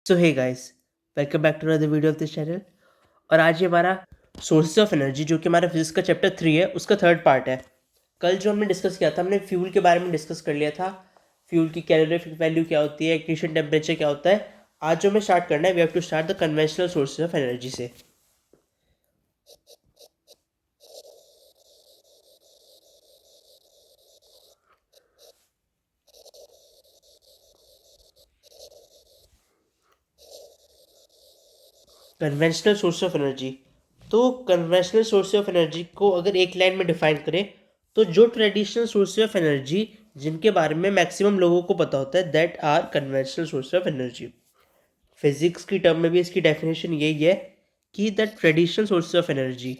So hey guys, welcome back to another video of this channel. और आज ये हमारा सोर्सेज ऑफ एनर्जी जो कि हमारा फिजिक्स का चैप्टर 3 है, उसका थर्ड पार्ट है। कल जो हमने डिस्कस किया था, हमने फ्यूल के बारे में डिस्कस कर लिया था। फ्यूल की कैलोरीफिक वैल्यू क्या होती है, इग्निशन टेम्परेचर क्या होता है। आज जो हमें स्टार्ट करना है, we have to start the conventional sources of energy से। कन्वेंशनल सोर्स ऑफ एनर्जी, तो कन्वेंशनल सोर्स ऑफ एनर्जी को अगर एक लाइन में डिफाइन करें तो जो ट्रेडिशनल सोर्स ऑफ एनर्जी जिनके बारे में मैक्सिमम लोगों को पता होता है, that are conventional source of energy. Physics की टर्म में भी इसकी डेफिनेशन यही है कि the traditional source of energy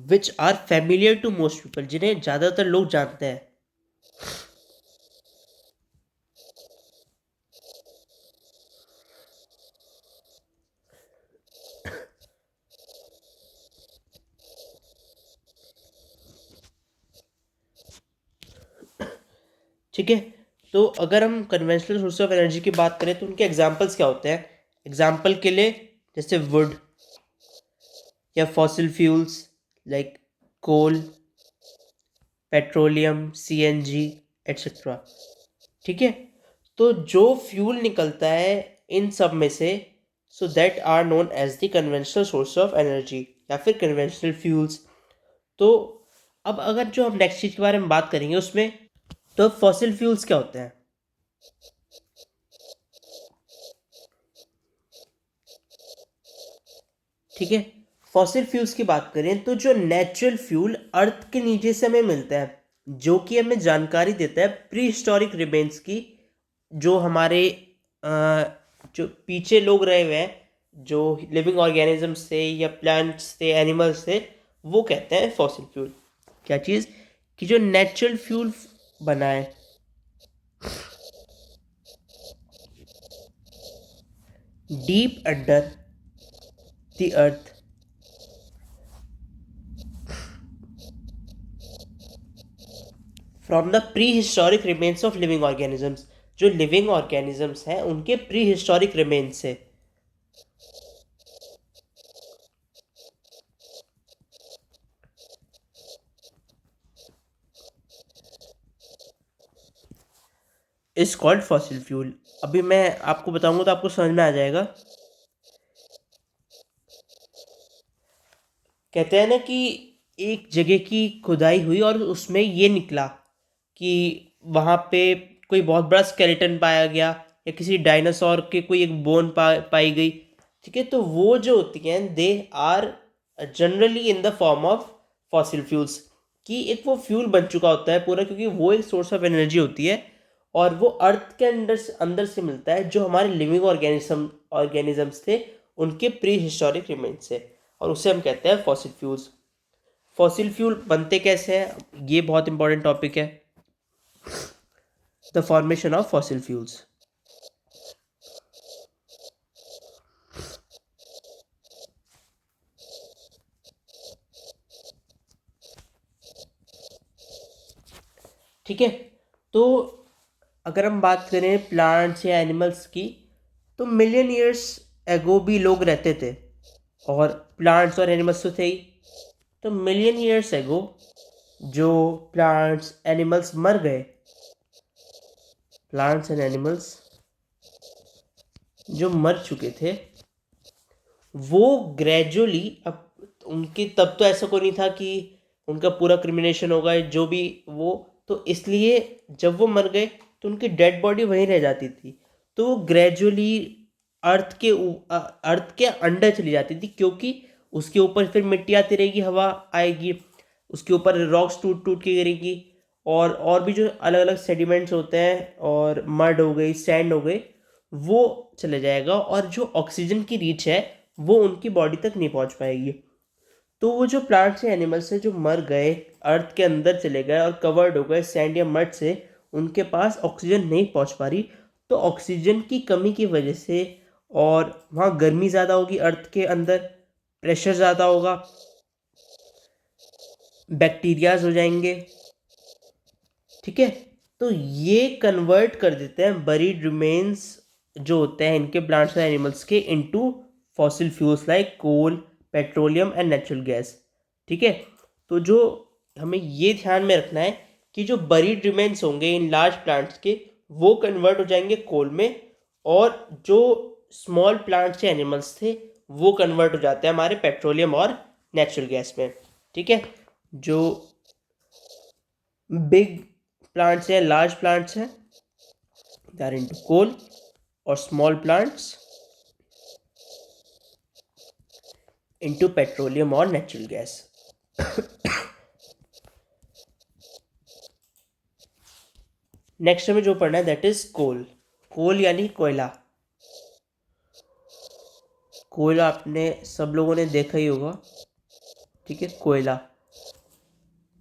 which are familiar to most people, जिन्हें ज़्यादातर लोग जानते हैं। ठीक है, तो अगर हम कन्वेंशनल सोर्स ऑफ एनर्जी की बात करें तो उनके एग्जांपल्स क्या होते हैं। एग्जांपल के लिए जैसे वुड या fossil fuels like coal, petroleum, CNG etcetera. ठीक है, तो जो फ्यूल निकलता है इन सब में से, so that are known as the conventional source of energy या फिर कन्वेंशनल फ्यूल्स। तो अब अगर जो हम नेक्स्ट चीज़ के बारे में बात करेंगे उसमें, तो फॉसिल फ्यूल्स क्या होते हैं। ठीक है, फॉसिल फ्यूल्स की बात करें तो जो नेचुरल फ्यूल अर्थ के नीचे से हमें मिलता है, जो कि हमें जानकारी देता है प्री हिस्टोरिक रिमेन्स की, जो हमारे जो पीछे लोग रहे हुए हैं, जो लिविंग ऑर्गेनिजम्स थे या प्लांट्स थे, एनिमल्स थे, वो कहते हैं फॉसिल फ्यूल। क्या चीज़ कि जो नेचुरल फ्यूल बना है deep under the earth from the pre historic remains of living organisms, जो लिविंग ऑर्गेनिजम्स हैं उनके प्री हिस्टोरिक रिमेन्स से। Is called fossil fuel. अभी मैं आपको बताऊंगा तो आपको समझ में आ जाएगा। कहते हैं ना कि एक जगह की खुदाई हुई और उसमें ये निकला कि वहाँ पे कोई बहुत बड़ा स्केलेटन पाया गया या किसी डायनासोर के कोई एक बोन पाई गई। ठीक है, तो वो जो होती हैं they are generally in the form of fossil fuels, कि एक वो फ्यूल बन चुका होता है पूरा, क्योंकि वो एक सोर्स ऑफ एनर्जी होती है और वो अर्थ के अंदर से मिलता है, जो हमारे लिविंग ऑर्गेनिजम्स थे उनके प्री हिस्टोरिक रिमेन्स से, और उसे हम कहते हैं फॉसिल फ्यूल्स। फॉसिल फ्यूल बनते कैसे हैं, ये बहुत इंपॉर्टेंट टॉपिक है, the formation of fossil fuels. ठीक है, तो अगर हम बात करें प्लांट्स या एनिमल्स की, तो मिलियन ईयर्स एगो भी लोग रहते थे, और प्लांट्स और एनिमल्स तो थे ही। तो मिलियन ईयर्स एगो जो प्लांट्स एनिमल्स मर गए, प्लांट्स एंड एनिमल्स जो मर चुके थे, वो ग्रेजुअली, अब उनके तब तो ऐसा कोई नहीं था कि उनका पूरा क्रिमिनेशन होगा जो भी वो, तो इसलिए जब वो मर गए तो उनकी डेड बॉडी वहीं रह जाती थी। तो वो ग्रेजुअली अर्थ के अंडर चली जाती थी, क्योंकि उसके ऊपर फिर मिट्टी आती रहेगी, हवा आएगी, उसके ऊपर रॉक्स टूट टूट के गिरेगी, और भी जो अलग अलग सेडिमेंट्स होते हैं, और मड हो गई, सैंड हो गई, वो चले जाएगा, और जो ऑक्सीजन की रीच है वो उनकी बॉडी तक नहीं पहुंच पाएगी। तो वो जो प्लांट्स या एनिमल्स है जो मर गए, अर्थ के अंदर चले गए और कवर्ड हो गए सैंड या मड से, उनके पास ऑक्सीजन नहीं पहुंच पा रही। तो ऑक्सीजन की कमी की वजह से, और वहाँ गर्मी ज़्यादा होगी अर्थ के अंदर, प्रेशर ज़्यादा होगा, बैक्टीरियाज हो जाएंगे, ठीक है। तो ये कन्वर्ट कर देते हैं बरीड रिमेन्स जो होते हैं इनके प्लांट्स और एनिमल्स के into fossil fuels like coal, petroleum and natural gas, ठीक है। तो जो हमें ये ध्यान में रखना है कि जो बरीड रिमेन्स होंगे इन लार्ज प्लांट्स के वो कन्वर्ट हो जाएंगे कोल में, और जो स्मॉल प्लांट्स या एनिमल्स थे वो कन्वर्ट हो जाते हैं हमारे पेट्रोलियम और नेचुरल गैस में, ठीक है। जो बिग प्लांट्स हैं, लार्ज प्लांट्स हैं, दे आर इनटू कोल, और स्मॉल प्लांट्स इनटू पेट्रोलियम और नेचुरल गैस। नेक्स्ट हमें जो पढ़ना है दैट इज कोल। कोल यानी कोयला। कोयला आपने सब लोगों ने देखा ही होगा, ठीक है। कोयला,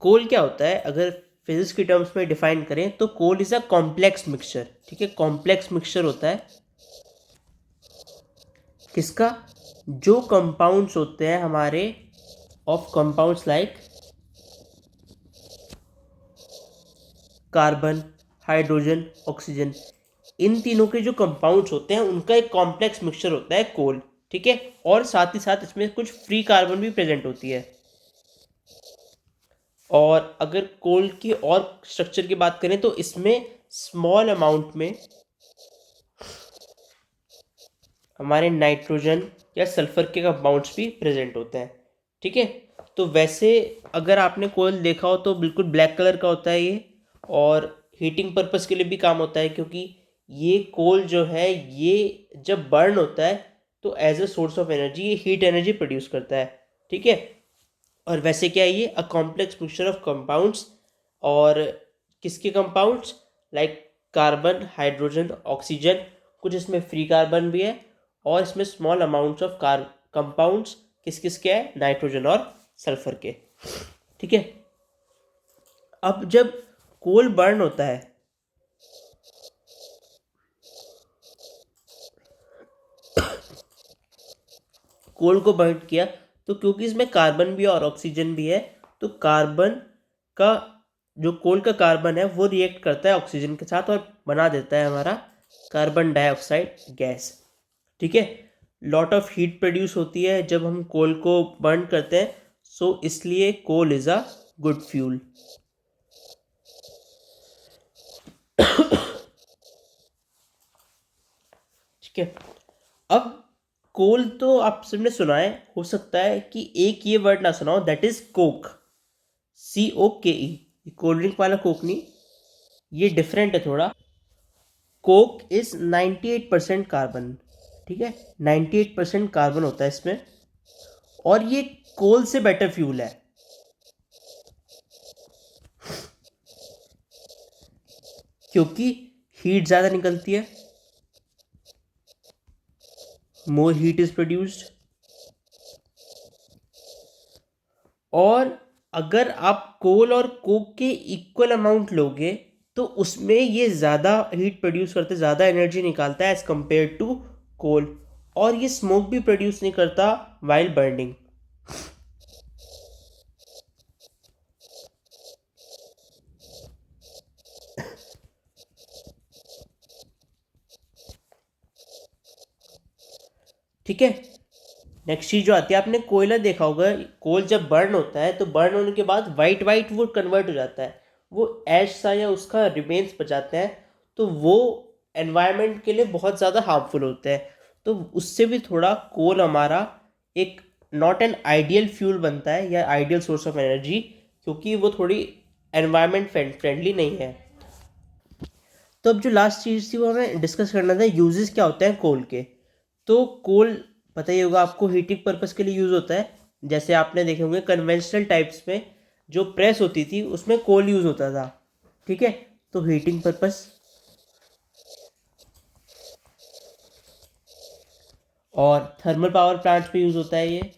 कोल क्या होता है अगर फिजिक्स की टर्म्स में डिफाइन करें तो coal is a complex mixture, ठीक है। कॉम्प्लेक्स मिक्सचर होता है किसका, जो कंपाउंड्स होते हैं हमारे of compounds like carbon, hydrogen, oxygen, इन तीनों के जो कंपाउंड्स होते हैं उनका एक कॉम्प्लेक्स मिक्सचर होता है कोल, ठीक है। और साथ ही साथ इसमें कुछ फ्री कार्बन भी प्रेजेंट होती है। और अगर कोल की और स्ट्रक्चर की बात करें तो इसमें स्मॉल अमाउंट में हमारे नाइट्रोजन या सल्फर के कंपाउंड्स भी प्रेजेंट होते हैं, ठीक है। तो वैसे अगर आपने कोयल देखा हो तो बिल्कुल ब्लैक कलर का होता है ये, और हीटिंग पर्पस के लिए भी काम होता है, क्योंकि ये कोल जो है ये जब बर्न होता है तो as a source of energy ये हीट एनर्जी प्रोड्यूस करता है, ठीक है। और वैसे क्या है ये a complex mixture of compounds, और किसके compounds, like carbon, hydrogen, oxygen, कुछ इसमें फ्री कार्बन भी है, और इसमें small amounts of car compounds किस किस के है, नाइट्रोजन और सल्फर के, ठीक है। अब जब कोल बर्न होता है कोल को बर्न किया तो क्योंकि इसमें कार्बन भी और ऑक्सीजन भी है, तो कार्बन का जो कोल का कार्बन है वो रिएक्ट करता है ऑक्सीजन के साथ और बना देता है हमारा कार्बन डाइऑक्साइड गैस, ठीक है। लॉट ऑफ हीट प्रोड्यूस होती है जब हम कोल को बर्न करते हैं, सो इसलिए coal is a good fuel. ठीक है। अब कोल तो आप सबने सुना है, हो सकता है कि एक ये वर्ड ना सुना हो, that is Coke, COKE। Cold drink वाला कोक नहीं, ये डिफरेंट है थोड़ा। कोक इज 98% कार्बन, ठीक है। 98% कार्बन होता है इसमें, और ये कोल से बेटर फ्यूल है, क्योंकि हीट ज़्यादा निकलती है, मोर हीट इज प्रोड्यूस्ड। और अगर आप कोल और कोक के इक्वल अमाउंट लोगे तो उसमें ये ज़्यादा हीट प्रोड्यूस करते, ज़्यादा एनर्जी निकालता है एज़ कम्पेयर टू कोल, और ये स्मोक भी प्रोड्यूस नहीं करता वाइल बर्निंग। ठीक है। नेक्स्ट चीज जो आती है, आपने कोयला देखा होगा, कोल जब बर्न होता है तो बर्न होने के बाद वाइट वाइट वो कन्वर्ट हो जाता है, वो ऐश सा या उसका रिमेन्स बचाते हैं, तो वो एनवायरनमेंट के लिए बहुत ज़्यादा हार्मफुल होते हैं। तो उससे भी थोड़ा कोल हमारा एक नॉट एन आइडियल फ्यूल बनता है या आइडियल सोर्स ऑफ एनर्जी, क्योंकि वो थोड़ी एनवायरनमेंट फ्रेंडली नहीं है। तो अब जो लास्ट चीज़ थी वो हमें डिस्कस करना था, यूजेस क्या होते हैं कोल के। तो कोल पता ही होगा आपको, हीटिंग पर्पस के लिए यूज़ होता है। जैसे आपने देखे होंगे कन्वेंशनल टाइप्स में जो प्रेस होती थी उसमें कोल यूज़ होता था, ठीक है। तो हीटिंग पर्पस, और थर्मल पावर प्लांट्स पे यूज़ होता है ये।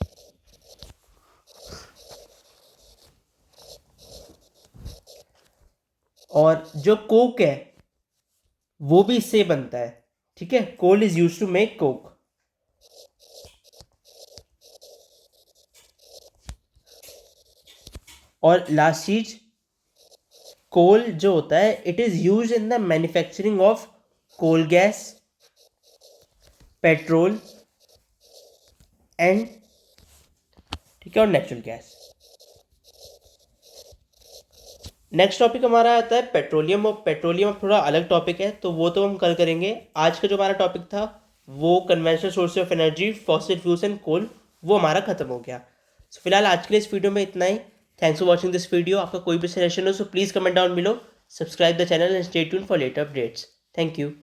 और जो कोक है वो भी इससे बनता है, ठीक है। Coal is use to make coke. और लास्ट चीज, कोल जो होता है it is use in the manufacturing of coal gas, petrol and, ठीक है, और नेचुरल गैस। नेक्स्ट टॉपिक हमारा आता है पेट्रोलियम, और पेट्रोलियम थोड़ा अलग टॉपिक है तो वो तो हम कल करेंगे। आज का जो हमारा टॉपिक था वो conventional source of energy, fossil fuels and coal, वो हमारा खत्म हो गया। सो फिलहाल आज के लिए इस वीडियो में इतना ही। Thanks for watching this video. आपका कोई भी सजेशन हो so please comment down below, subscribe the channel and stay tune for later updates. Thank you.